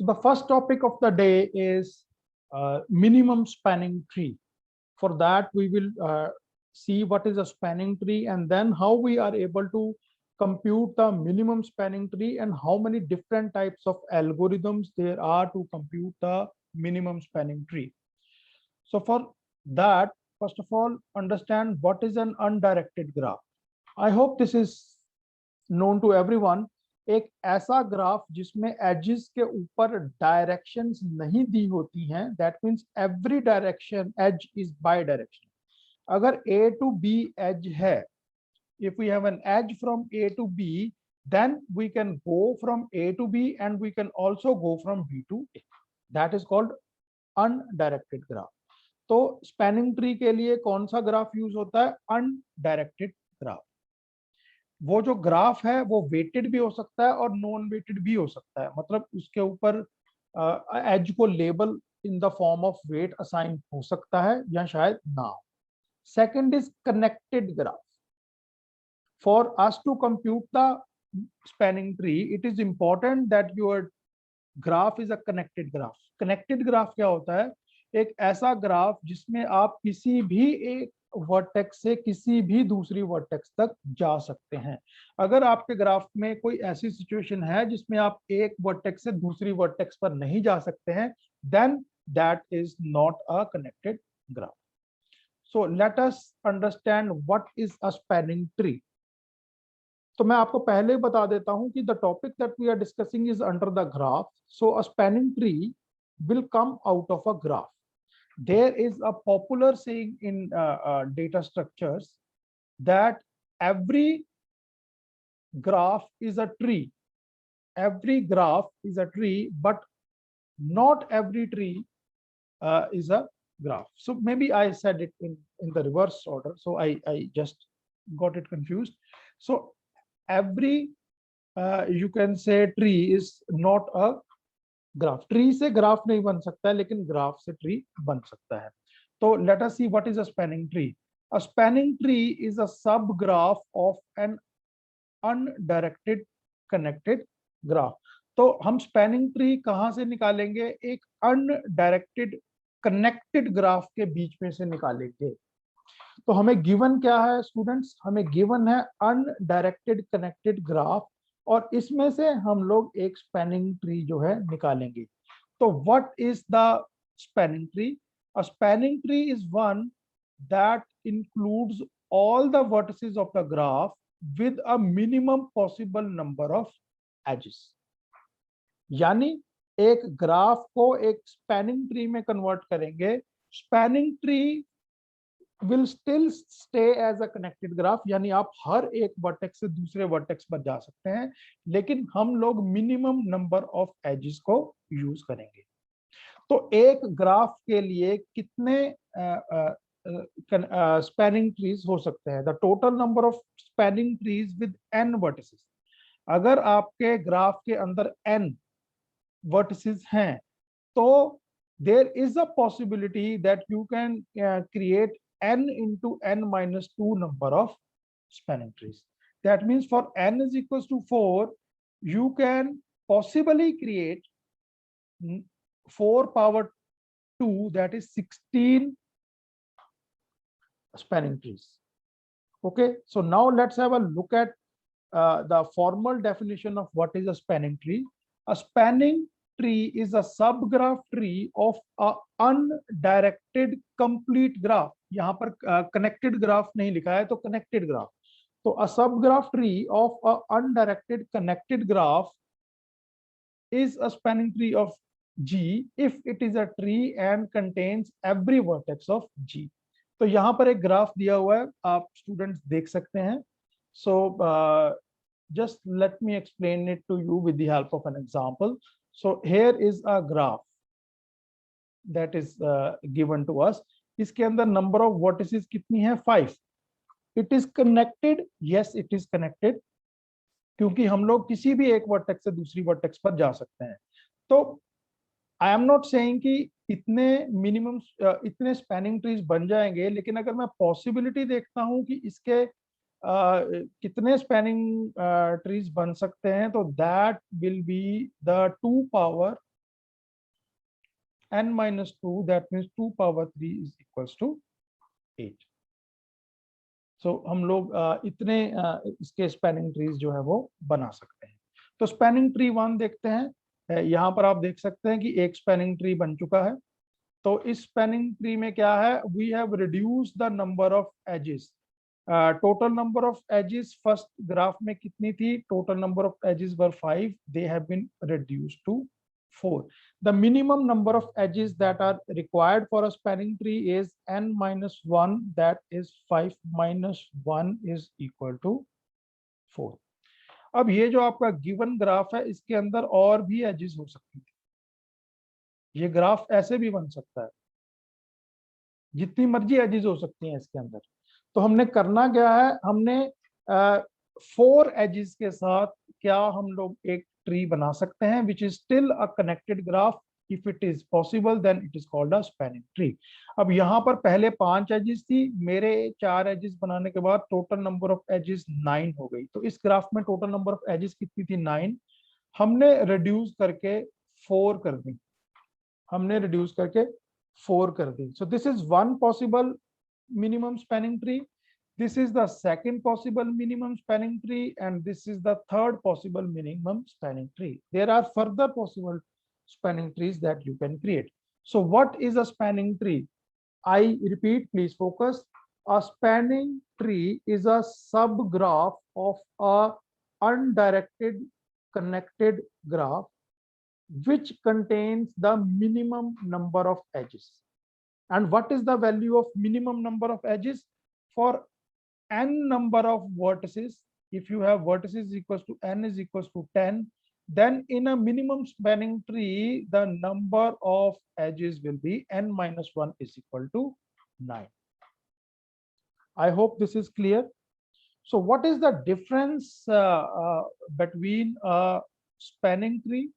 So the first topic of the day is minimum spanning tree. For that, we will see what is a spanning tree and then how we are able to compute the minimum spanning tree and how many different types of algorithms there are to compute the minimum spanning tree. So for that, first of all, understand what is an undirected graph. I hope this is known to everyone. एक ऐसा graph जिसमें edges के ऊपर directions नहीं दी होती हैं, that means every direction edge is by direction. अगर A to B एज है, if we have an edge from A to B, then we can go from A to B and we can also go from B to A. That is called undirected graph. तो spanning tree के लिए कौन सा graph use होता है? Undirected graph. वो जो graph है वो वेटेड भी हो सकता है और नॉन वेटेड भी हो सकता है, मतलब उसके ऊपर एज को label in the form of weight assign हो सकता है या शायद ना हो. Second is connected graph. For us to compute the spanning tree, it is important that your graph is a connected graph. Connected graph क्या होता है? एक ऐसा ग्राफ जिसमें आप किसी भी एक वर्टेक्स से किसी भी दूसरी वर्टेक्स तक जा सकते हैं. अगर आपके ग्राफ में कोई ऐसी सिचुएशन है जिसमें आप एक वर्टेक्स से दूसरी वर्टेक्स पर नहीं जा सकते हैं, then that is not a connected graph. So let us understand what is a spanning tree. तो मैं आपको पहले बता देता हूं कि the topic that we are discussing is under the graph. So a spanning tree will come out of a graph. There is a popular saying in data structures that every graph is a tree. Every graph is a tree, but not every tree is a graph. So maybe I said it in the reverse order. So I just got it confused. So every you can say tree is not a graph. Tree से graph नहीं बन सकता है, लेकिन graph से tree बन सकता है. तो let us see what is a spanning tree. A spanning tree is a sub graph of an undirected connected graph. तो हम स्पैनिंग ट्री कहां से निकालेंगे? एक अनडायरेक्टेड कनेक्टेड ग्राफ के बीच में से निकालेंगे. तो हमें गिवन क्या है स्टूडेंट्स? हमें गिवन है अनडायरेक्टेड कनेक्टेड ग्राफ और इसमें से हम लोग एक स्पैनिंग ट्री जो है निकालेंगे. तो what is the spanning tree? A spanning tree is one that includes all the vertices of the graph with a minimum possible number of edges. यानी एक ग्राफ को एक स्पैनिंग ट्री में कन्वर्ट करेंगे. Spanning tree will still stay as a connected graph, यानी आप हर एक vertex से दूसरे वर्टेक्स पर जा सकते हैं, लेकिन हम लोग मिनिमम नंबर ऑफ एजेस को यूज करेंगे. तो एक ग्राफ के लिए कितने स्पैनिंग ट्रीज हो सकते हैं? The total number of spanning trees with n vertices. अगर आपके ग्राफ के अंदर n वर्टिसेस हैं, तो there is a possibility that you can create n into n minus 2 number of spanning trees. That means for n is equals to 4, you can possibly create 4 power 2, that is 16 spanning trees. Okay, so now let's have a look at the formal definition of what is a spanning tree. A spanning tree is a subgraph tree of a undirected complete graph. यहाँ पर connected graph नहीं लिखा है, तो connected graph. तो a subgraph tree of a undirected connected graph is a spanning tree of G if it is a tree and contains every vertex of G. तो यहाँ पर एक ग्राफ दिया हुआ है, आप स्टूडेंट्स देख सकते हैं. So just let me explain it to you with the help of an example. So here is a graph that is given to us. इसके अंदर number of vertices कितनी है? 5. It is connected. Yes, it is connected. क्योंकि हम लोग किसी भी एक वर्टेक्स से दूसरी वर्टेक्स पर जा सकते हैं. तो आई एम नॉट सेइंग कि इतने मिनिमम इतने स्पैनिंग ट्रीज बन जाएंगे, लेकिन अगर मैं पॉसिबिलिटी देखता हूं कि इसके कितने स्पैनिंग ट्रीज बन सकते हैं, तो that will be the 2 power n minus 2, that means 2 power 3 is equals to 8. सो हम लोग इतने इसके स्पैनिंग ट्रीज जो है वो बना सकते हैं। तो स्पैनिंग ट्री 1 देखते हैं। यहाँ पर आप देख सकते हैं कि एक स्पैनिंग ट्री बन चुका है। तो इस स्पैनिंग ट्री में क्या है, we have reduce the number of edges. Total number of edges first graph में कितनी थी, total number of edges were 5, they have been reduced to 4. The minimum number of edges that are required for a spanning tree is n minus 1, that is 5 minus 1 is equal to 4. अब ये जो आपका given graph है, इसके अंदर और भी edges हो सकती थी। ये ग्राफ ऐसे भी बन सकता है, जितनी मर्जी एजेस हो सकती हैं इसके अंदर। तो हमने करना क्या है, हमने 4 एजेस के साथ क्या हम लोग एक ट्री बना सकते हैं, which is still a connected graph. If it is possible then it is called a spanning tree. अब यहाँ पर पहले 5 एजेस थी, मेरे 4 एजेस बनाने के बाद टोटल नंबर ऑफ एजेस 9 हो गई। तो इस ग्राफ में टोटल नंबर ऑफ एजेस कितनी थी, 9। हमने रिड्यूस करके 4 कर दी, हमने रिड्यूस करके 4 कर दी। So this is one possible minimum spanning tree, this is the second possible minimum spanning tree, and this is the third possible minimum spanning tree. There are further possible spanning trees that you can create. So what is a spanning tree? I repeat, please focus. A spanning tree is a subgraph of a undirected connected graph which contains the minimum number of edges. And what is the value of minimum number of edges? For n number of vertices, if you have vertices equals to n is equals to 10, then in a minimum spanning tree, the number of edges will be n minus 1 is equal to 9. I hope this is clear. So what is the difference between a spanning tree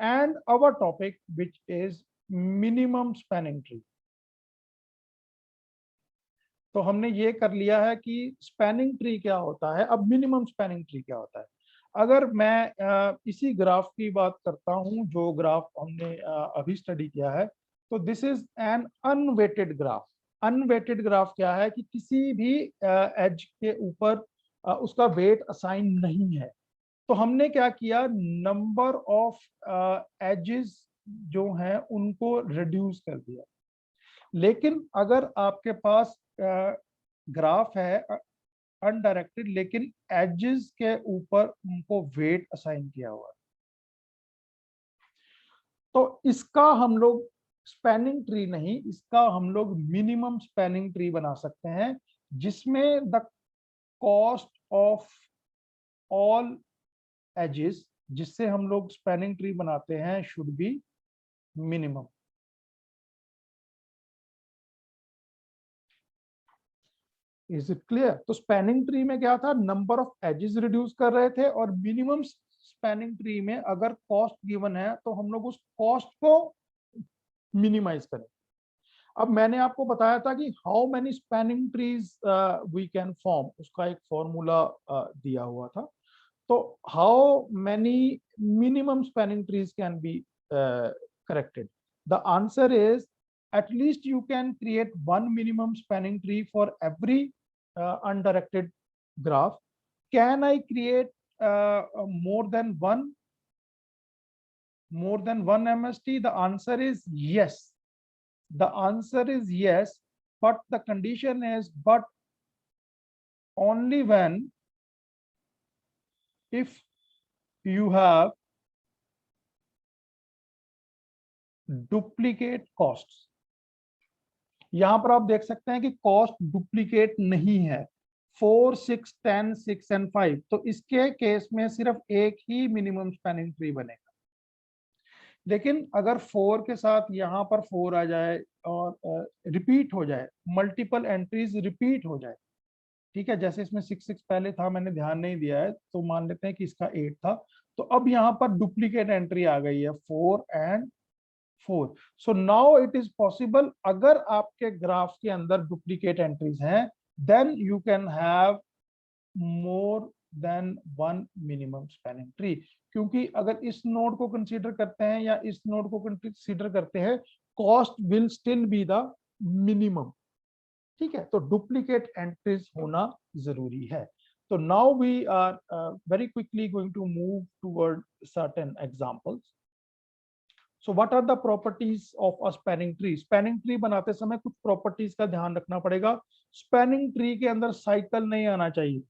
and our topic, which is minimum spanning tree? तो हमने ये कर लिया है कि spanning tree क्या होता है, अब मिनिमम स्पैनिंग ट्री क्या होता है। अगर मैं इसी ग्राफ की बात करता हूं, जो ग्राफ हमने अभी स्टडी किया है, तो this is N unweighted graph. Unweighted graph क्या है कि किसी भी एज के ऊपर उसका वेट असाइन नहीं है। तो हमने क्या किया, नंबर ऑफ एजेस जो हैं उनको रिड्यूस कर दिया। लेकिन अगर आपके पास ग्राफ है अनडायरेक्टेड, लेकिन एजेस के ऊपर उनको वेट असाइन किया हुआ है, तो इसका हम लोग स्पैनिंग ट्री नहीं, इसका हम लोग मिनिमम स्पैनिंग ट्री बना सकते हैं, जिसमें the cost of all edges, जिससे हम लोग स्पैनिंग ट्री बनाते हैं, should be minimum. Is it clear? तो स्पैनिंग ट्री में क्या था, नंबर ऑफ एजेस रिड्यूस कर रहे थे, और मिनिमम स्पैनिंग ट्री में अगर कॉस्ट गिवन है तो हम लोग उस कॉस्ट को मिनिमाइज करें। अब मैंने आपको बताया था कि how many spanning trees we can form, उसका एक फॉर्मूला दिया हुआ था। तो how many minimum spanning trees can be corrected? The answer is, at least you can create one minimum spanning tree for every undirected graph. Can I create more than one MST? The answer is yes. The answer is yes, but the condition is, but only when if you have duplicate cost. यहां पर आप देख सकते हैं कि cost duplicate नहीं है, 4, 6, 10, 6 and 5। तो इसके केस में सिर्फ एक ही मिनिमम स्पैनिंग ट्री बनेगा। लेकिन अगर 4 के साथ यहाँ पर 4 आ जाए और रिपीट हो जाए, मल्टीपल एंट्रीज रिपीट हो जाए, ठीक है, जैसे इसमें 6, 6 पहले था, मैंने ध्यान नहीं दिया है, तो मान लेते हैं कि इसका 8 था, तो अब यहाँ पर डुप्लीकेट एंट्री आ गई है 4 and 4। So now it is possible, अगर आपके ग्राफ के अंदर डुप्लीकेट एंट्रीज हैं, then you can have more than one minimum spanning tree, क्योंकि अगर इस नोड को कंसीडर करते हैं या इस नोड को कंसीडर करते हैं, cost will still be the minimum. ठीक है, तो डुप्लीकेट एंट्रीज होना जरूरी है। तो now we are very quickly going to move toward certain examples. So what are the properties of a spanning tree? Spanning tree बनाते समय कुछ प्रॉपर्टीज का ध्यान रखना पड़ेगा। स्पैनिंग ट्री के अंदर साइकिल नहीं आना चाहिए।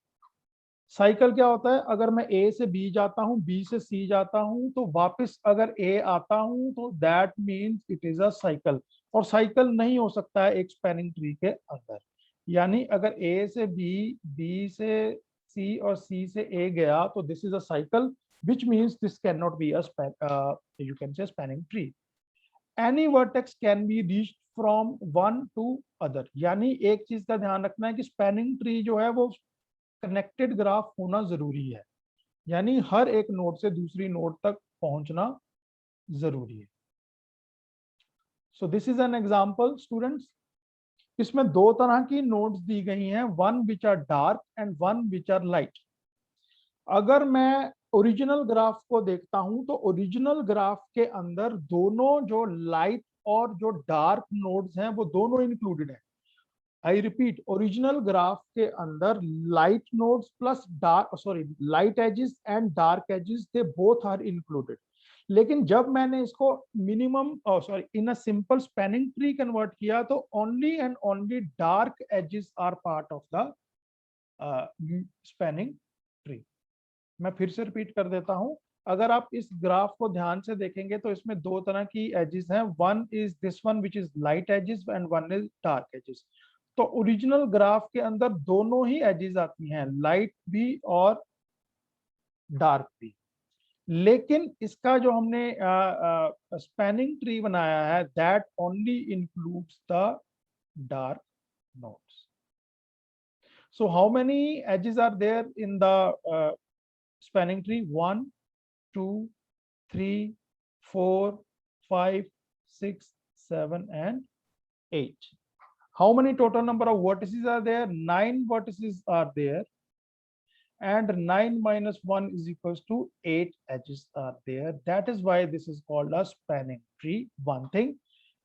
साइकिल क्या होता है? अगर मैं ए से बी जाता हूं, बी से सी जाता हूं, तो वापस अगर ए आता हूं तो that means it is a cycle. और साइकिल नहीं हो सकता है एक स्पैनिंग ट्री के अंदर। यानी अगर ए से बी, बी से सी और सी से ए गया तो this is a cycle, which means this cannot be a you can say spanning tree. Any vertex can be reached from one to other। यानी एक चीज का ध्यान रखना है कि स्पैनिंग ट्री जो है वो कनेक्टेड ग्राफ होना जरूरी है, यानी हर एक नोड से दूसरी नोड तक पहुंचना जरूरी है। So this is an example students. इसमें दो तरह की नोड्स दी गई हैं, one which are dark and one which are light. अगर मैं ओरिजिनल ग्राफ को देखता हूं तो ओरिजिनल ग्राफ के अंदर दोनों जो लाइट और जो डार्क नोड्स हैं वो दोनों इंक्लूडेड है। आई रिपीट, ओरिजिनल ग्राफ के अंदर light nodes plus dark, sorry, light edges and dark edges, they both are included. लेकिन जब मैंने इसको minimum, sorry, in a simple spanning tree convert किया तो only and only dark edges are part of the spanning tree. मैं फिर से repeat कर देता हूं, अगर आप इस ग्राफ को ध्यान से देखेंगे तो इसमें दो तरह की एजेस हैं, one is this one which is light edges and one is dark edges. तो ओरिजिनल ग्राफ के अंदर दोनों ही एजेस आती हैं, लाइट भी और डार्क भी। लेकिन इसका जो हमने स्पैनिंग ट्री बनाया है, that only includes the dark nodes. So how many edges are there in the spanning tree? 1, 2, 3, 4, 5, 6, 7, and 8. How many total number of vertices are there? 9 vertices are there, and 9 minus 1 is equals to 8 edges are there. That is why this is called a spanning tree, one thing.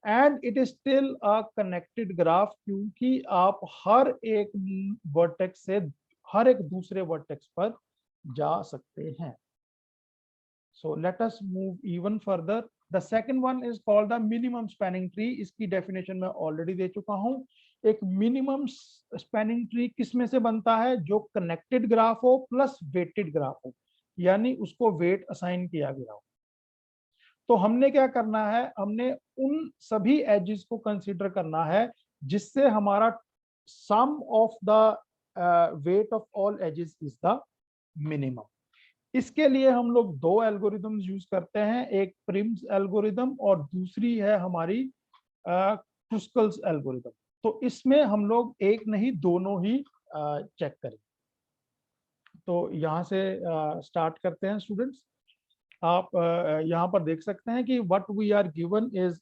And it is still a connected graph, क्योंकि आप हर एक vertex से हर एक दूसरे vertex पर जा सकते हैं। So let us move even further. The second one is called the minimum spanning tree. इसकी डेफिनेशन मैं ऑलरेडी दे चुका हूं। एक मिनिमम स्पैनिंग ट्री किस में से बनता है? जो कनेक्टेड ग्राफ हो प्लस वेटेड ग्राफ हो, यानी उसको वेट असाइन किया गया हो। तो हमने क्या करना है? हमने उन सभी एजेस को कंसीडर करना है जिससे हमारा sum of the weight of all edges is the minimum. इसके लिए हम लोग दो एल्गोरिदम्स यूज करते हैं, एक प्रिम्स एल्गोरिदम और दूसरी है हमारी क्रुस्कल्स एल्गोरिदम। तो इसमें हम लोग एक नहीं दोनों ही चेक करें। तो यहाँ से स्टार्ट करते हैं स्टूडेंट्स। आप यहाँ पर देख सकते हैं कि what we are given is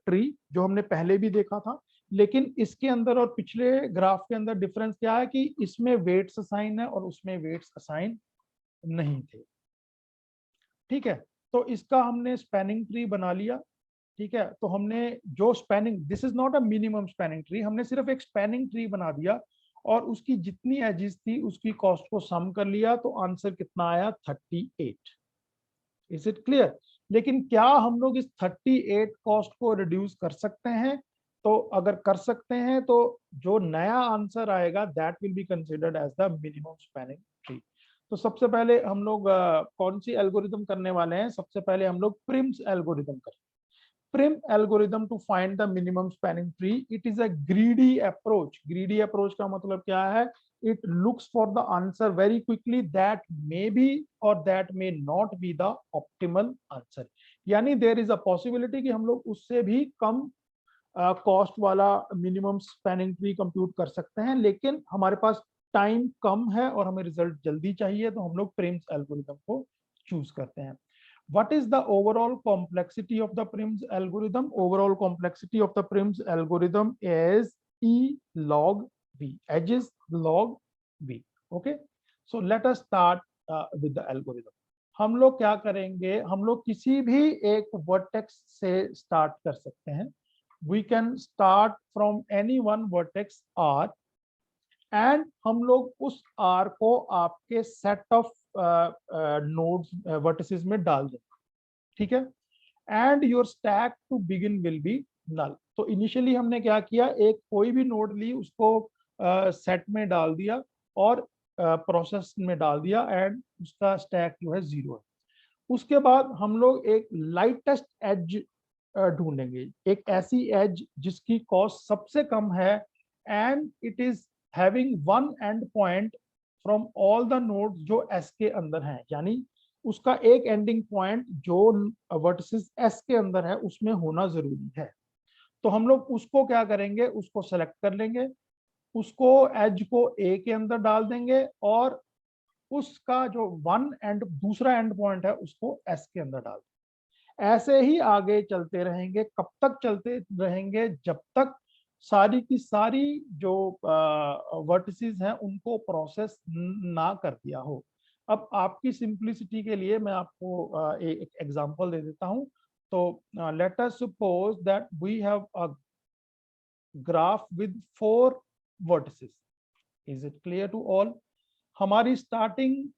tree, जो हमने पहले भी देखा था, लेकिन इसके अंदर और पिछले ग्राफ के अंदर डिफरेंस क्या है कि इसमें वेट्स असाइन है और उसमें वेट्स असाइन नहीं थे। ठीक है, तो इसका हमने स्पैनिंग ट्री बना लिया। ठीक है, तो हमने जो spanning, this is not a minimum spanning tree, हमने सिर्फ एक स्पैनिंग ट्री बना दिया और उसकी जितनी एजेस थी उसकी कॉस्ट को सम कर लिया, तो आंसर कितना आया? 38। Is it clear? लेकिन क्या हम लोग इस 38 कॉस्ट को रिड्यूस कर सकते हैं? तो अगर कर सकते हैं तो जो नया आंसर आएगा that will be considered as the minimum spanning tree. तो सबसे पहले हम लोग कौन सी एल्गोरिदम करने वाले हैं? सबसे पहले हम लोग प्रिम्स एल्गोरिदम करें। Prim algorithm to find the minimum spanning tree. It is a greedy approach. Greedy approach का मतलब क्या है? It looks for the answer very quickly that may be or that may not be the optimal answer. यानी there is a possibility कि हम लोग उससे भी कम कॉस्ट वाला मिनिमम स्पैनिंग ट्री कंप्यूट कर सकते हैं, लेकिन हमारे पास टाइम कम है और हमें रिजल्ट जल्दी चाहिए, तो हम लोग प्रिम्स एल्गोरिदम को चूज करते हैं। What is the overall complexity of the Prim's algorithm? Overall complexity of the Prim's algorithm is E log V, edges log V. Okay. So let us start with the algorithm. हम लोग क्या करेंगे, हम लोग किसी भी एक वर्टेक्स से स्टार्ट कर सकते हैं। We can start from any one vertex R, and हम लोग उस आर को आपके सेट ऑफ नोड्स वर्टिसेस में डाल देंगे, ठीक है। And your stack to begin will be null. तो इनिशियली हमने क्या किया, एक कोई भी नोड ली, उसको सेट में डाल दिया और प्रोसेस में डाल दिया, एंड उसका स्टैक जो है 0 है। उसके बाद हम लोग एक लाइटेस्ट एज ढूंढेंगे, एक ऐसी एज जिसकी कॉस्ट सबसे कम है, and it is having one and point from all the nodes जो एस के अंदर हैं, यानी उसका एक एंडिंग पॉइंट जो वर्टिसेस एस के अंदर है उसमें होना जरूरी है। तो हम लोग उसको क्या करेंगे, उसको सेलेक्ट कर लेंगे, उसको एज को ए के अंदर डाल देंगे, और उसका जो वन एंड दूसरा एंड पॉइंट है उसको एस के अंदर डाल देंगे। ऐसे ही आगे चलते रहेंगे। कब तक चलते रहेंगे, जब तक सारी की सारी जो वर्टिसेस हैं उनको प्रोसेस ना कर दिया हो। अब आपकी सिंप्लिसिटी के लिए मैं आपको एक एग्जांपल दे देता हूं। तो let us suppose that we have a graph with 4 vertices. Is it clear to all? हमारी स्टार्टिंग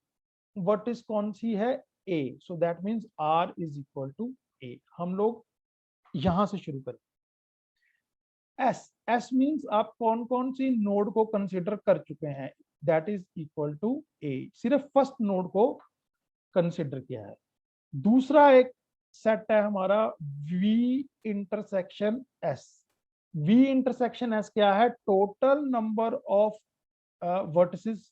वर्टिस कौन सी है, A. So that means R is equal to A. हम लोग यहां से शुरू करें। एस, एस मीन्स आप कौन कौन सी नोड को कंसिडर कर चुके हैं, दैट इज इक्वल टू ए। सिर्फ फर्स्ट नोड को कंसिडर किया है। दूसरा एक सेट है हमारा V intersection S. V intersection S क्या है, total number of vertices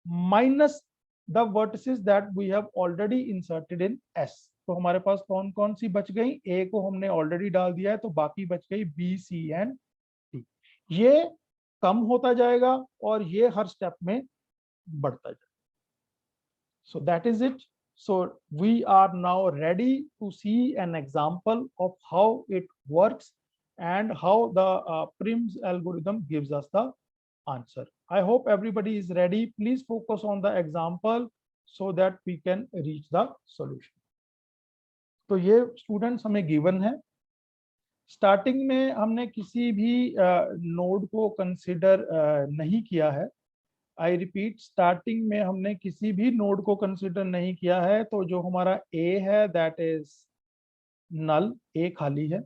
minus the vertices that we have already inserted in S. तो हमारे पास कौन कौन सी बच गई, ए को हमने ऑलरेडी डाल दिया है, तो बाकी बच गई बी, सी एंड डी। ये कम होता जाएगा और ये हर स्टेप में बढ़ता जाएगा। So that is it. So we are now ready to see an example of how it works and how the Prim's algorithm gives us the answer. I hope everybody is ready. Please focus on the example so that we can reach the solution. तो ये students हमें given है। Starting में हमने किसी भी node को consider नहीं किया है। आई रिपीट, स्टार्टिंग में हमने किसी भी नोड को कंसिडर नहीं किया है। तो जो हमारा ए है दैट इज नल, ए खाली है।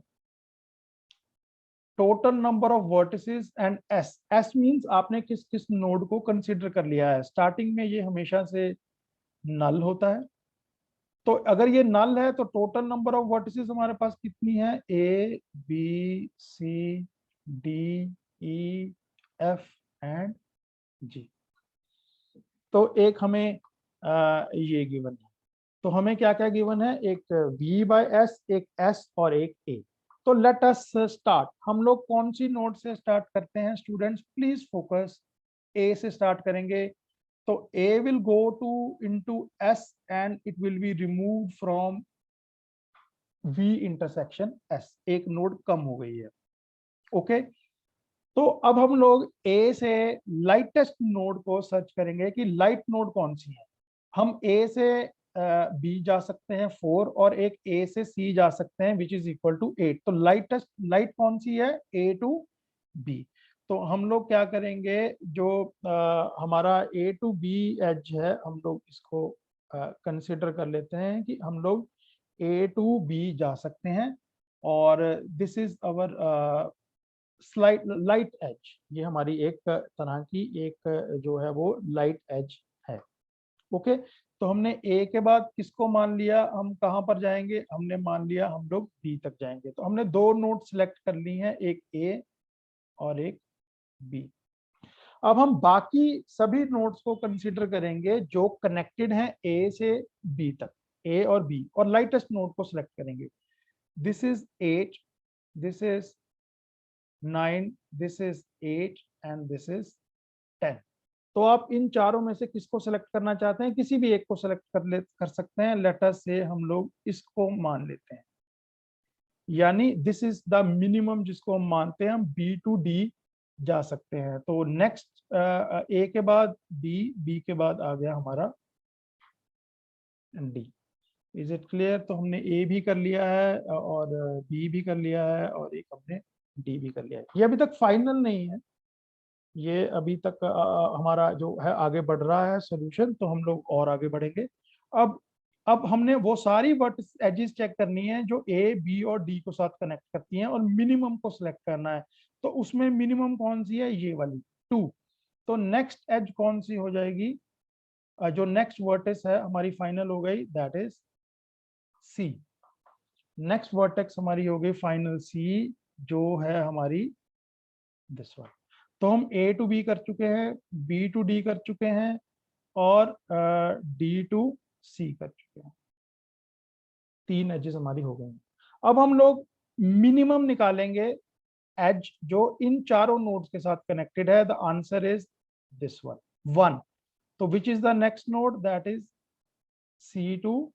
Total number of vertices and S, S means आपने किस किस नोड को कंसिडर कर लिया है। स्टार्टिंग में ये हमेशा से नल होता है। तो अगर ये नल है तो टोटल नंबर ऑफ वर्टिसेस हमारे पास कितनी है, A B C D E F and G. तो एक हमें ये गिवन है। तो हमें क्या क्या गिवन है, एक v बाय एस, एक s और एक a। तो लेट अस स्टार्ट। हम लोग कौन सी नोड से स्टार्ट करते हैं स्टूडेंट्स, प्लीज फोकस। a से स्टार्ट करेंगे। तो a will go to into s and it will be remove from v intersection s। एक नोड कम हो गई है, ओके। तो अब हम लोग a से लाइटेस्ट नोड को सर्च करेंगे कि लाइट नोड कौन सी है। हम a से b जा सकते हैं 4, और एक a से c जा सकते हैं विच इज इक्वल टू 8। तो लाइटेस्ट लाइट कौन सी है, a टू b। तो हम लोग क्या करेंगे, जो हमारा a टू b एज है, हम लोग इसको कंसिडर कर लेते हैं कि हम लोग a टू b जा सकते हैं, और this is our slight light edge. ये हमारी एक तरह की एक जो है वो लाइट एज है, ओके। तो हमने ए के बाद किसको मान लिया, हम कहां पर जाएंगे, हमने मान लिया हम लोग बी तक जाएंगे। तो हमने 2 नोड सिलेक्ट कर ली हैं, एक ए और एक बी। अब हम बाकी सभी नोड्स को कंसीडर करेंगे जो कनेक्टेड हैं ए से बी तक, ए और बी, और लाइटेस्ट नोड को सिलेक्ट करेंगे। This is 8, this is 9, this is 8 and this is 10। तो आप इन चारों में से किसको सेलेक्ट करना चाहते हैं, किसी भी एक को सेलेक्ट कर सकते हैं। लेटर से हम लोग इसको मान लेते हैं, यानी दिस इज द मिनिमम जिसको हम मानते हैं, हम बी टू डी जा सकते हैं। तो नेक्स्ट ए के बाद बी, बी के बाद आ गया हमारा डी। Is it clear? तो हमने ए भी कर लिया है और बी भी कर लिया है और एक हमने डी भी कर लिया है। ये अभी तक फाइनल नहीं है, ये अभी तक हमारा जो है आगे बढ़ रहा है सोल्यूशन, तो हम लोग और आगे बढ़ेंगे। अब अब हमने वो सारी वर्टिस एजेस चेक करनी है जो ए बी और डी को साथ कनेक्ट करती हैं और मिनिमम को सिलेक्ट करना है। तो उसमें मिनिमम कौन सी है? ये वाली 2। तो नेक्स्ट एज कौन सी हो जाएगी? जो नेक्स्ट वर्टेक्स है हमारी फाइनल हो गई, that is C. Next vertex हमारी हो गई फाइनल सी, जो है हमारी दिस वन। तो हम ए टू बी कर चुके हैं, बी टू डी कर चुके हैं और डी टू सी कर चुके हैं। 3 एजेस हमारी हो गई। अब हम लोग मिनिमम निकालेंगे एज जो इन चारों नोड्स के साथ कनेक्टेड है। The answer is this one 1। तो which is the next node? That is C to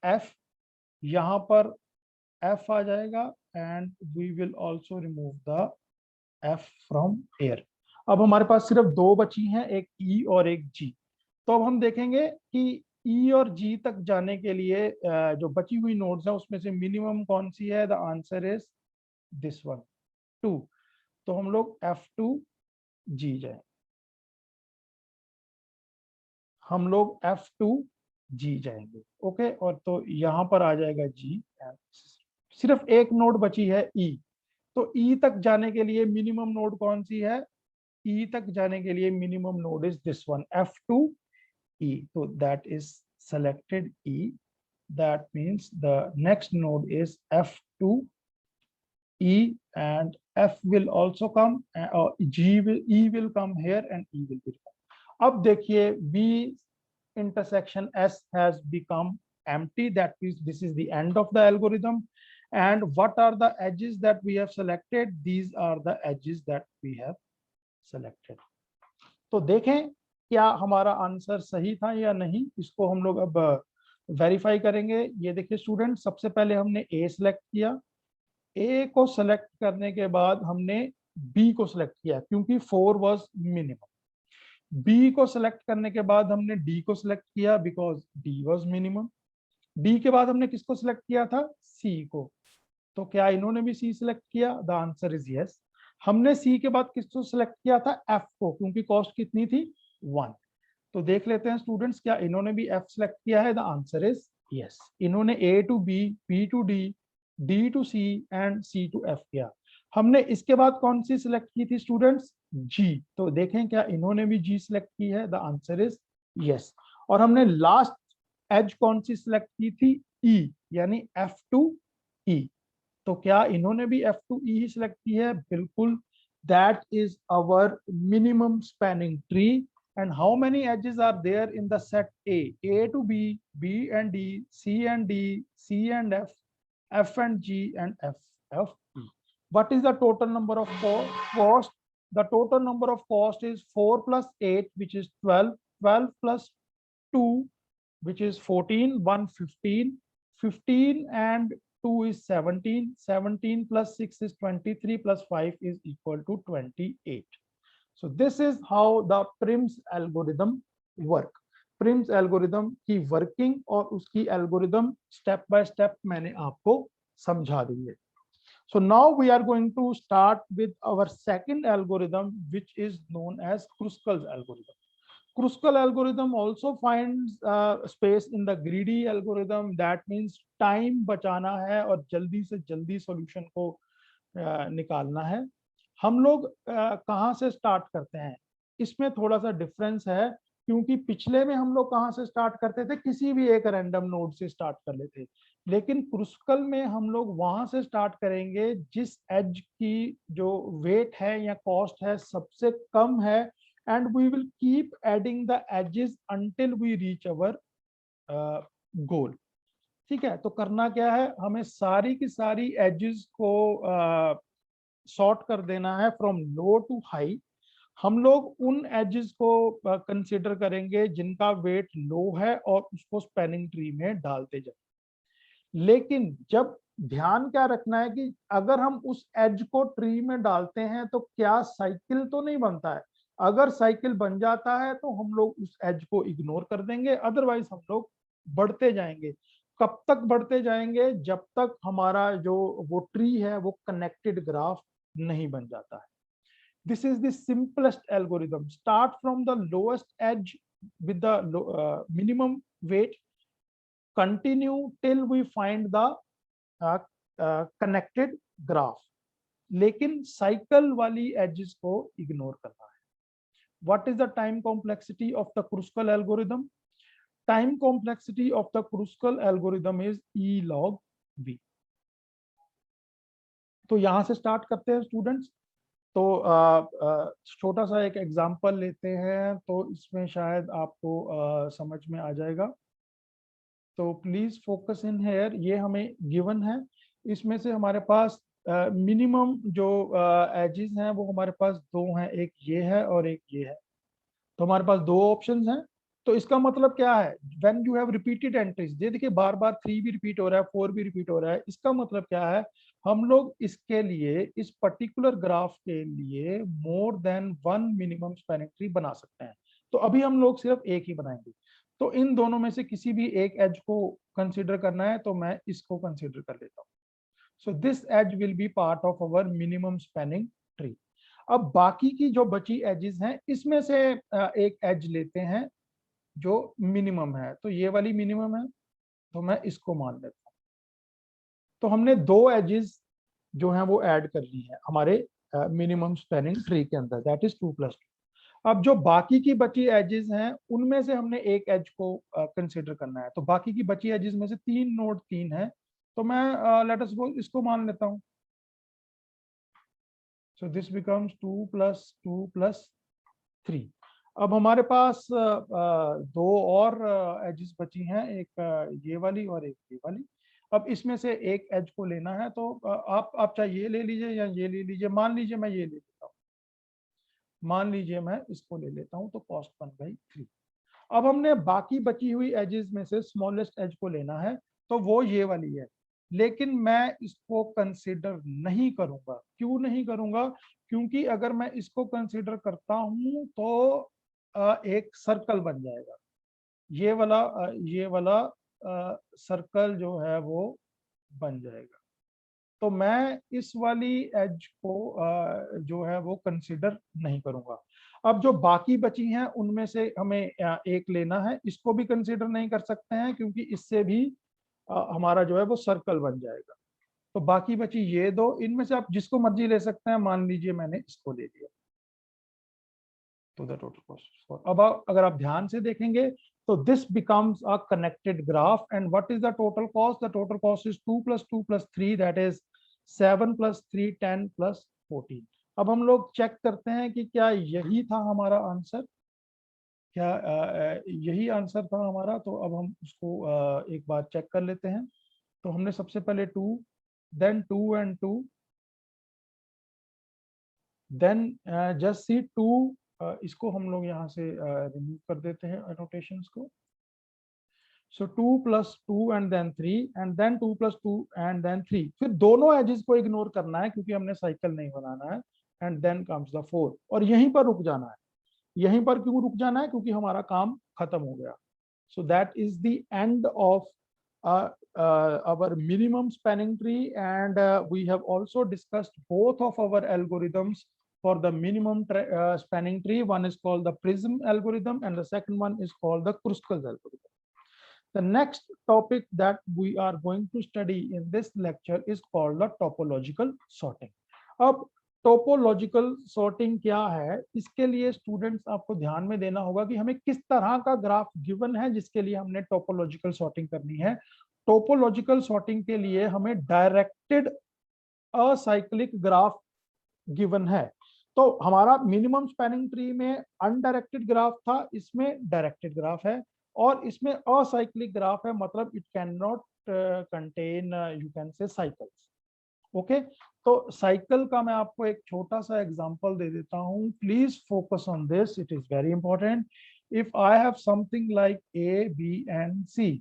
F. यहां पर एफ आ जाएगा and we will also remove the F from air. अब हमारे पास सिर्फ 2 बची हैं, एक ई और एक जी। तो अब हम देखेंगे कि ई और जी तक जाने के लिए जो बची हुई नोड्स हैं उसमें से मिनिमम कौन सी है? The answer is this one 2। तो हम लोग एफ टू जी जाए, हम लोग एफ टू जी जाएंगे। ओके, और तो यहां पर आ जाएगा जी। सिर्फ एक नोड बची है ई। तो ई तक जाने के लिए मिनिमम नोड कौन सी है? ई तक जाने के लिए minimum node is this one F to E. तो that is selected E. That means the next node is F2E and F will also come, E will come here and E will be come. अब देखिए B intersection S has become empty. That means this is the end of the algorithm. And what are the edges that we have selected? These are the edges that we have selected. तो देखें क्या हमारा answer सही था या नहीं, इसको हम लोग अब वेरीफाई करेंगे। ये देखिए स्टूडेंट, सबसे पहले हमने ए सिलेक्ट किया, ए को सिलेक्ट करने के बाद हमने बी को सिलेक्ट किया क्योंकि 4 वाज मिनिमम। बी को सिलेक्ट करने के बाद हमने डी को सिलेक्ट किया because D was minimum. D के बाद हमने किसको सिलेक्ट किया था? सी को। तो क्या इन्होंने भी सी सिलेक्ट किया? The answer is yes. हमने सी के बाद किसको सिलेक्ट किया था? एफ को, क्योंकि कॉस्ट कितनी थी? 1। तो देख लेते हैं स्टूडेंट्स, क्या इन्होंने भी एफ सिलेक्ट किया है? The answer is yes. इन्होंने A to B, B to D, D to C and C to F किया। हमने इसके बाद कौन सी सिलेक्ट की थी स्टूडेंट्स? जी। तो देखें क्या इन्होंने भी जी सिलेक्ट की है? The answer is yes. और हमने लास्ट एज कौन सी सिलेक्ट की थी? ई, यानी एफ टू ई। तो क्या इन्होंने भी एफ टू ई ही सिलेक्ट की है? बिल्कुल। That is our minimum spanning tree. And how many edges are there in the set A to B, B and D, C and D, C and F and G and F E. What is the total number of cost? The total number of cost is 4 plus 8, which is 12, 12 plus 2, which is 14, 1 15, 15 and 2 is 17, 17 plus 6 is 23 plus 5 is equal to 28. So this is how the Prim's algorithm work. Prim's algorithm की working और उसकी algorithm step by step मैंने आपको समझा दी है। So now we are going to start with our second algorithm, which is known as Kruskal's algorithm. Kruskal algorithm also finds space in the greedy algorithm. That means time बचाना है और जल्दी से जल्दी सॉल्यूशन को निकालना है। हम लोग कहाँ से स्टार्ट करते हैं, इसमें थोड़ा सा डिफरेंस है, क्योंकि पिछले में हम लोग कहाँ से स्टार्ट करते थे? किसी भी एक रैंडम नोड से स्टार्ट कर लेते। लेकिन क्रुस्कल में हम लोग वहां से स्टार्ट करेंगे जिस एज की जो वेट है या कॉस्ट है सबसे कम है, and we will keep adding the edges until we reach our goal. ठीक है, तो करना क्या है, हमें सारी की सारी एजेस को सॉर्ट कर देना है फ्रॉम लो टू हाई। हम लोग उन एजेस को कंसीडर करेंगे जिनका वेट लो है और उसको स्पैनिंग ट्री में डालते जाए। लेकिन जब ध्यान क्या रखना है कि अगर हम उस एज को ट्री में डालते हैं तो क्या साइकिल तो नहीं बनता है। अगर साइकिल बन जाता है तो हम लोग उस एज को इग्नोर कर देंगे, अदरवाइज हम लोग बढ़ते जाएंगे। कब तक बढ़ते जाएंगे? जब तक हमारा जो वो ट्री है वो कनेक्टेड ग्राफ नहीं बन जाता है। This is the simplest algorithm. Start from the lowest edge with the minimum weight, continue till we find the connected graph, लेकिन साइकिल वाली एजेस को इग्नोर करना है। What is the time complexity of the Kruskal algorithm? Time complexity of the Kruskal algorithm is E log B. तो यहां से start करते हैं स्टूडेंट्स। तो छोटा सा एक एग्जांपल लेते हैं, तो इसमें शायद आपको समझ में आ जाएगा। तो प्लीज फोकस इन हेयर। ये हमें गिवन है, इसमें से हमारे पास मिनिमम जो एजेस हैं वो हमारे पास दो हैं, एक ये है और एक ये है। तो हमारे पास दो ऑप्शंस हैं। तो इसका मतलब क्या है? When you have repeated entries, ये देखिए बार बार 3 भी रिपीट हो रहा है, 4 भी रिपीट हो रहा है, इसका मतलब क्या है? हम लोग इसके लिए, इस पर्टिकुलर ग्राफ के लिए मोर than one minimum spanning tree बना सकते हैं। तो अभी हम लोग सिर्फ एक ही बनाएंगे। तो इन दोनों में से किसी भी एक एज को कंसीडर करना है, तो मैं इसको कंसीडर कर लेता हूँ। So this edge will be part of our minimum spanning tree. अब बाकी की जो बची एजेस हैं, इसमें से एक एज लेते हैं जो मिनिमम है। तो ये वाली मिनिमम है, तो मैं इसको मान लेता हूँ। तो हमने दो एजेस जो हैं वो ऐड कर ली है हमारे मिनिमम स्पैनिंग ट्री के अंदर, दैट इज 2+2। अब जो बाकी की बची एजेस हैं उनमें से हमने एक एज को कंसिडर करना है। तो बाकी की बची एजेस में से तीन नोड तीन है, तो मैं लेट अस सपोज इसको मान लेता हूँ। So this becomes 2+2+3। अब हमारे पास दो और एजेस बची हैं, एक ये वाली और एक ये वाली। अब इसमें से एक एज को लेना है, तो आप चाहे ये ले लीजिए या ये ले लीजिए। मान लीजिए मैं ये ले लेता हूँ, मान लीजिए मैं इसको ले लेता हूँ, तो कॉस्ट 1/3। अब हमने बाकी बची हुई एजेस में से स्मॉलेस्ट एज को लेना है, तो वो ये वाली है। लेकिन मैं इसको कंसिडर नहीं करूंगा। क्यों नहीं करूंगा? क्योंकि अगर मैं इसको कंसिडर करता हूं तो एक सर्कल बन जाएगा। ये वाला सर्कल जो है वो बन जाएगा। तो मैं इस वाली एज को जो है वो कंसिडर नहीं करूंगा। अब जो बाकी बची हैं उनमें से हमें एक लेना है, इसको भी कंसिडर नहीं कर सकते हैं क्योंकि इससे भी हमारा जो है वो सर्कल बन जाएगा। तो बाकी बची ये दो, इनमें से आप जिसको मर्जी ले सकते हैं। मान लीजिए मैंने इसको ले लिया। तो द टोटल कॉस्ट फॉर, अब अगर आप ध्यान से देखेंगे तो this becomes a connected graph. And what is the total cost? The total cost is 2+2+3, that is 7+3 10+14। अब हम लोग चेक करते हैं कि क्या यही था हमारा आंसर। क्या यही आंसर था हमारा? तो अब हम उसको एक बार चेक कर लेते हैं। तो हमने सबसे पहले 2, then 2 and 2, then just see 2। इसको हम लोग यहाँ से रिमूव कर देते हैं एनोटेशंस को। So 2+2 and then 3 and then 2+2 and then 3। फिर दोनों एजेस को इग्नोर करना है क्योंकि हमने साइकिल नहीं बनाना है। एंड देन कम्स द 4, और यहीं पर रुक जाना है। यहीं पर क्यों रुक जाना है? क्योंकि हमारा काम खत्म हो गया। So that is the end of our minimum spanning tree, and we have also discussed both of our algorithms for the minimum spanning tree. One is called the Prism algorithm and the second one is called the Kruskal's algorithm. The next topic that we are going to study in this lecture is called the topological sorting. अब topological sorting क्या है, इसके लिए students आपको ध्यान में देना होगा कि हमें किस तरह का ग्राफ गिवन है जिसके लिए हमने टोपोलॉजिकल सॉर्टिंग करनी है। टोपोलॉजिकल सॉर्टिंग के लिए हमें डायरेक्टेड असाइक्लिक ग्राफ गिवन है। तो हमारा मिनिमम स्पैनिंग ट्री में अनडायरेक्टेड ग्राफ था, इसमें डायरेक्टेड ग्राफ है। और इसमें असाइक्लिक ग्राफ है, मतलब it can not contain you can say cycles. Okay, तो साइकिल का मैं आपको एक छोटा सा एग्जांपल दे देता हूं। Please focus on this, it is very important. If I have something like A, B and C,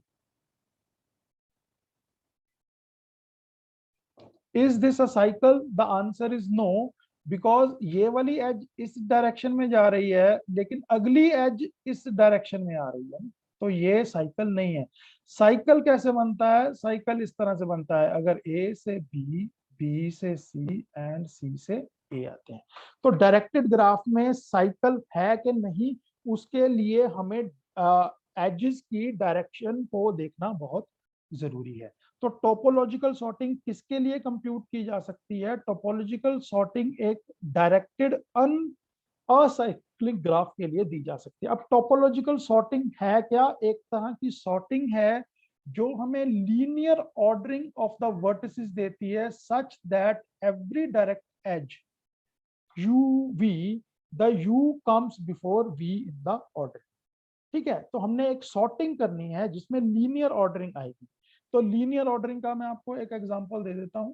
is this a cycle? The answer is no, because ये वाली एज इस डायरेक्शन में जा रही है लेकिन अगली एज इस डायरेक्शन में आ रही है, तो ये साइकिल नहीं है। साइकिल कैसे बनता है? साइकिल इस तरह से बनता है, अगर ए से बी, बी से सी एंड सी से ए आते हैं। तो डायरेक्टेड ग्राफ में साइकिल है कि नहीं, उसके लिए हमें एजेस की डायरेक्शन को देखना बहुत जरूरी है। तो टोपोलॉजिकल सॉर्टिंग किसके लिए कंप्यूट की जा सकती है? टोपोलॉजिकल सॉर्टिंग एक डायरेक्टेड असाइक्लिक ग्राफ के लिए दी जा सकती है। अब टोपोलॉजिकल सॉर्टिंग है क्या? एक तरह की सॉर्टिंग है जो हमें linear ordering of the vertices देती है, such that every direct edge u v, the u comes before v in the order. ठीक है, तो हमने एक सॉर्टिंग करनी है जिसमें लीनियर ऑर्डरिंग आएगी। तो लीनियर ऑर्डरिंग का मैं आपको एक एग्जांपल दे देता हूं।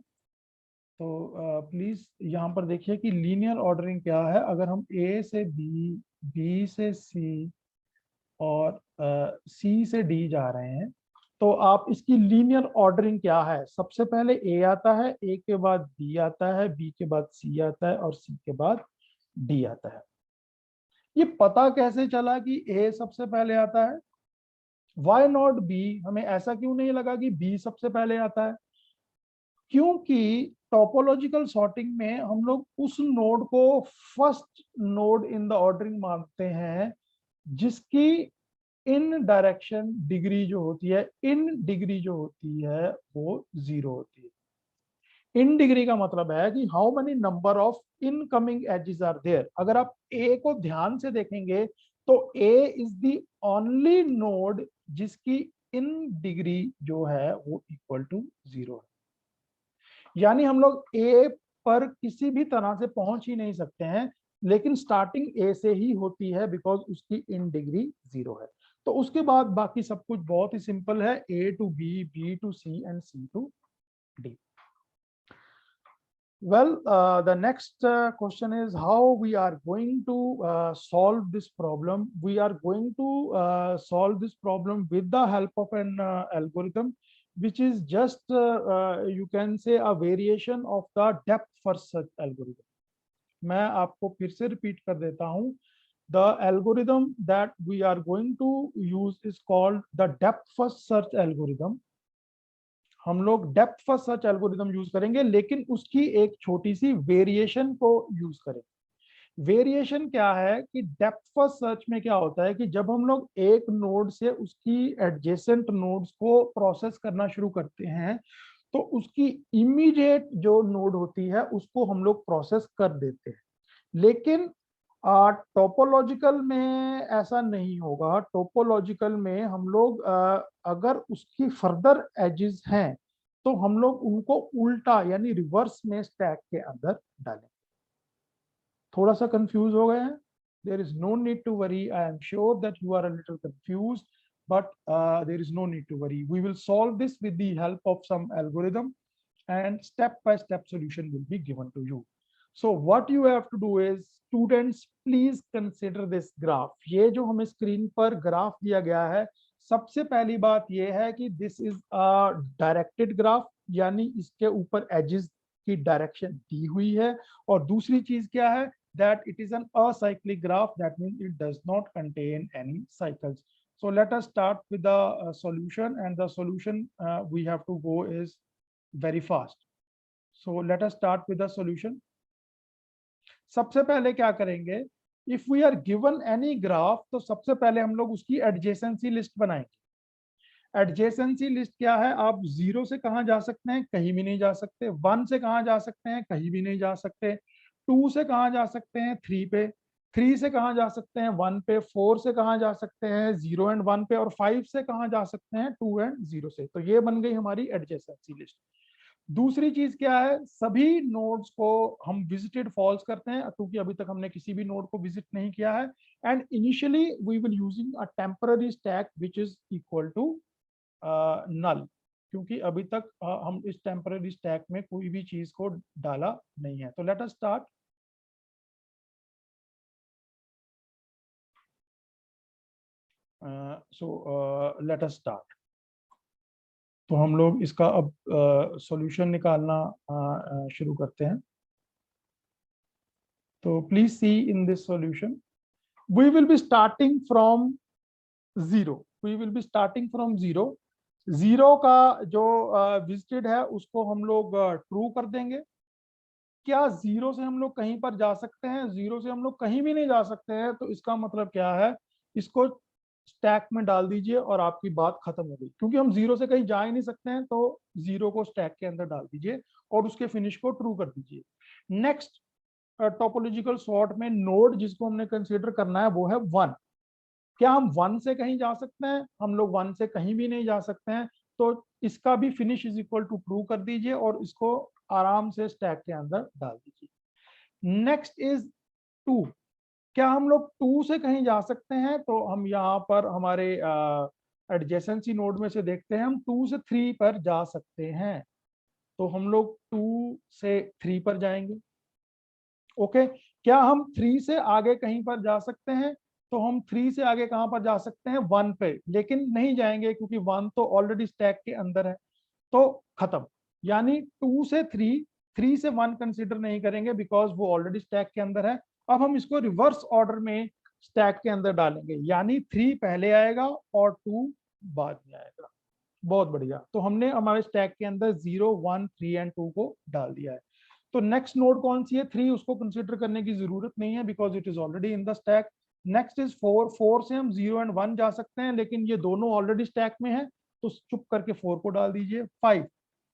तो प्लीज यहाँ पर देखिए कि लीनियर ऑर्डरिंग क्या है। अगर हम ए से बी, बी से सी और सी से डी जा रहे हैं, तो आप इसकी लीनियर ऑर्डरिंग क्या है? सबसे पहले ए आता है, ए के बाद बी आता है, बी के बाद सी आता है और सी के बाद डी आता है। ये पता कैसे चला कि ए सबसे पहले आता है? Why not B? हमें ऐसा क्यों नहीं लगा कि बी सबसे पहले आता है? क्योंकि टोपोलॉजिकल सॉर्टिंग में हम लोग उस नोड को first node in the ordering मानते हैं जिसकी इन डायरेक्शन डिग्री जो होती है, इन डिग्री जो होती है वो 0 होती है। इन डिग्री का मतलब है कि how many number of incoming edges are there. अगर आप ए को ध्यान से देखेंगे तो A is the only node जिसकी इन डिग्री जो है वो इक्वल टू 0 है। यानी हम लोग ए पर किसी भी तरह से पहुंच ही नहीं सकते हैं, लेकिन स्टार्टिंग ए से ही होती है बिकॉज उसकी इन डिग्री 0 है। तो उसके बाद बाकी सब कुछ बहुत ही सिंपल है, A to B, B to C and C to D. Well, the next question is how we are going to solve this problem. We are going to solve this problem with the help of an algorithm, which is just, you can say, a variation of the depth first search algorithm. मैं आपको फिर से repeat कर देता हूँ। The algorithm that we are going to use is called the depth first search algorithm. हम लोग depth first search algorithm use करेंगे, लेकिन उसकी एक छोटी सी वेरिएशन को यूज करेंगे। वेरिएशन क्या है कि डेप्थ फर्स्ट सर्च में क्या होता है कि जब हम लोग एक नोड से उसकी एडजेसेंट नोड्स को प्रोसेस करना शुरू करते हैं, तो उसकी इमीडिएट जो नोड होती है उसको हम लोग प्रोसेस कर देते हैं। लेकिन टोपोलॉजिकल में ऐसा नहीं होगा। टोपोलॉजिकल में हम लोग अगर उसकी फर्दर एजेस हैं तो हम लोग उनको उल्टा यानी रिवर्स में स्टैक के अंदर डालें। थोड़ा सा कंफ्यूज हो गए हैं? There is no need to worry. I am sure that you are a little confuse, but there is no need to worry. We will solve this with the help of some algorithm and step by step solution will be given to you. So what you have to do is, students, please consider this graph. ये जो हमें screen पर graph दिया गया है, सबसे पहली बात ये है कि this is a directed graph, यानी इसके ऊपर एजेस की डायरेक्शन दी हुई है। और दूसरी चीज क्या है? that it is an acyclic graph, that means it does not contain any cycles. So let us start with the solution, and the solution we have to go is very fast. So let us start with the solution. सबसे पहले क्या करेंगे? If we are given any graph, तो सबसे पहले हम लोग उसकी एडजेसेंसी लिस्ट बनाएंगे। एडजेसेंसी लिस्ट क्या है? आप 0 से कहां जा सकते हैं? कहीं भी नहीं जा सकते। 1 से कहां जा सकते हैं? कहीं भी नहीं जा सकते। 2 से कहां जा सकते हैं? 3 पे। 3 से कहां जा सकते हैं? 1 पे। 4 से कहां जा सकते हैं? 0 एंड 1 पे। और 5 से कहां जा सकते हैं? 2 एंड 0 से। तो ये बन गई हमारी एडजेसेंसी लिस्ट। दूसरी चीज क्या है? सभी नोड्स को हम विजिटेड फॉल्स करते हैं, क्योंकि अभी तक हमने किसी भी नोड को विजिट नहीं किया है। And initially we will using a temporary stack which is equal to null, क्योंकि अभी तक हम इस टेम्पररी स्टैक में कोई भी चीज को डाला नहीं है। तो let us start. So let us start. तो हम लोग इसका अब सॉल्यूशन निकालना शुरू करते हैं। तो please see in this solution, we will be starting from zero, we will be starting from zero. Zero का जो विजिटेड है उसको हम लोग ट्रू कर देंगे। क्या जीरो से हम लोग कहीं पर जा सकते हैं? जीरो से हम लोग कहीं भी नहीं जा सकते हैं, तो इसका मतलब क्या है, इसको स्टैक में डाल दीजिए और आपकी बात खत्म हो गई। क्योंकि हम जीरो से कहीं जा ही नहीं सकते हैं, तो जीरो को स्टैक के अंदर डाल दीजिए और उसके फिनिश को ट्रू कर दीजिए। नेक्स्ट टोपोलॉजिकल सॉर्ट में नोड जिसको हमने कंसीडर करना है वो है वन। क्या हम वन से कहीं जा सकते हैं? हम लोग वन से कहीं भी नहीं जा सकते हैं, तो इसका भी finish is equal to true कर दीजिए और इसको आराम से स्टैक के अंदर डाल दीजिए। Next is two. क्या हम लोग टू से कहीं जा सकते हैं? तो हम यहाँ पर हमारे एडजेसेंसी नोड में से देखते हैं, हम टू से थ्री पर जा सकते हैं, तो हम लोग टू से थ्री पर जाएंगे। ओके, क्या हम थ्री से आगे कहीं पर जा सकते हैं? तो हम थ्री से आगे कहां पर जा सकते हैं? वन पे, लेकिन नहीं जाएंगे क्योंकि वन तो ऑलरेडी स्टैक के अंदर है, तो खत्म। यानी टू से थ्री, थ्री से वन कंसीडर नहीं करेंगे बिकॉज वो ऑलरेडी स्टैक के अंदर है। अब हम इसको रिवर्स ऑर्डर में स्टैक के अंदर डालेंगे, यानी थ्री पहले आएगा और टू बाद में आएगा। बहुत बढ़िया, तो हमने हमारे स्टैक के अंदर 0 1 3 एंड 2 को डाल दिया है। तो नेक्स्ट नोड कौन सी है? 3, उसको कंसीडर करने की जरूरत नहीं है because it is already in the stack. Next is 4, 4 से हम 0 एंड 1 जा सकते हैं, लेकिन ये दोनों ऑलरेडी स्टैक में है, तो चुप करके 4 को डाल दीजिए। 5,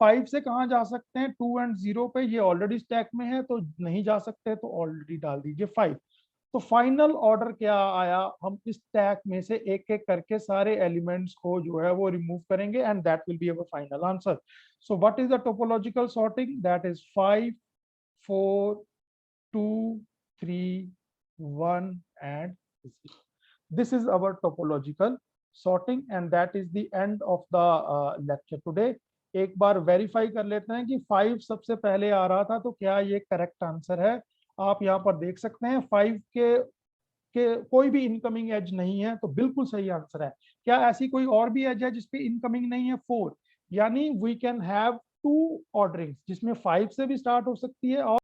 5 से कहाँ जा सकते हैं? 2 एंड 0 पे, ये ऑलरेडी स्टैक में है तो नहीं जा सकते, तो ऑलरेडी डाल दीजिए 5। तो फाइनल ऑर्डर क्या आया, हम इस टैग में से एक एक करके सारे एलिमेंट्स को जो है वो रिमूव करेंगे and that will be our final answer. So what is the topological sorting? That is 5 4 2 3 1 and 0. This is our topological sorting and that is the end of the lecture today. एक बार verify कर लेते हैं कि 5 सबसे पहले आ रहा था, तो क्या ये करेक्ट आंसर है? आप यहाँ पर देख सकते हैं 5 के कोई भी इनकमिंग एज नहीं है, तो बिल्कुल सही आंसर है। क्या ऐसी कोई और भी एज है जिसपे इनकमिंग नहीं है? 4, यानी we can have two ordering जिसमें 5 से भी स्टार्ट हो सकती है और